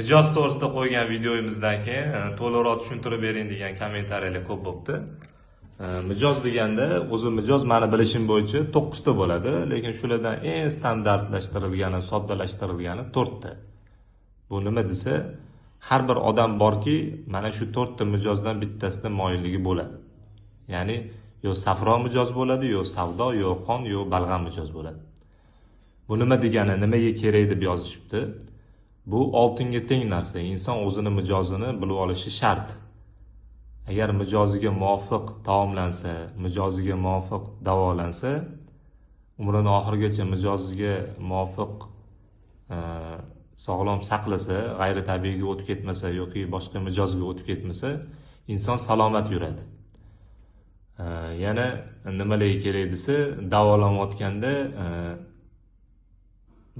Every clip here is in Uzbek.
Mijoz to'g'risida qo'ygan videomizdan keyin to'liqroq tushuntirib bering degan kommentariyalar ko'p bo'libdi. Mijoz deganda, o'zi mijoz meni bilishim bo'yicha 9 ta bo'ladi, lekin shulardan eng standartlashtirilgani, soddalashtirilgani 4 ta. Bu nima desa, har bir odam borki, mana shu 4 ta mijozdan bittasida moyilligi bo'ladi. Ya'ni yo safro mijoz bo'ladi, yo savdo, yo qon, yo balg'am mijoz bo'ladi. Bu nima degani, nimaga kerak deb yozishibdi? Bu oltinga teng narsa. Inson o'zini mijozini bilib olishi shart. Agar mijoziga muvofiq taomlansa, mijoziga muvofiq davolansa, umrini oxirigacha mijoziga muvofiq sog'lom saqlasa, g'ayri tabiiyga o'tib ketmasa yoki boshqa mijozga o'tib ketmasa, inson salomat yuradi. Yana nimalarga kerak desa, davolanayotganda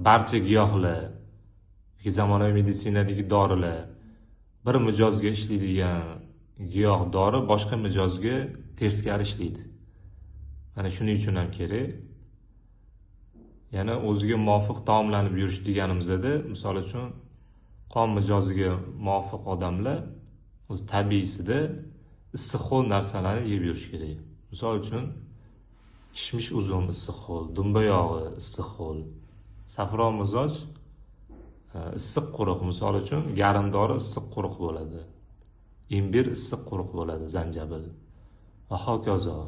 barcha giyohlar zamonaviy meditsinadagi dorilar bir mijozga ishlaydigan giyoh dori boshqa mijozga teskari ishlaydi. Mana shuning uchun ham kerak. Yana o'ziga muvofiq taomlanib yurish deganimizda, misol uchun qon mijoziga muvofiq odamlar o'z tabiiysida issiqxo'l narsalarni yeb yurish kerak. Misol uchun kishmish uzum issiqxo'l, dumba yog'i issiqxo'l, safro mizoj issiq quruq, misol uchun garimdori issiq quruq bo'ladi. Imbir issiq quruq bo'ladi, zanjabil va hokazo.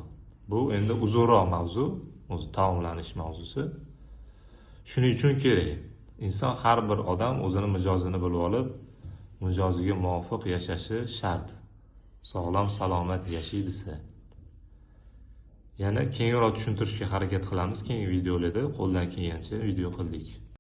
Bu endi uzunroq mavzu, o'zi taomlanish mavzusi. Shuning uchun kerak. Inson har bir odam o'zini mijozini bilib olib, mijoziga muvofiq yashashi shart. Sog'lom, salomat yashaydi desa. Yana kengroq tushuntirishga harakat qilamiz. Keyingi videolarda qo'ldan kelgancha video qildik.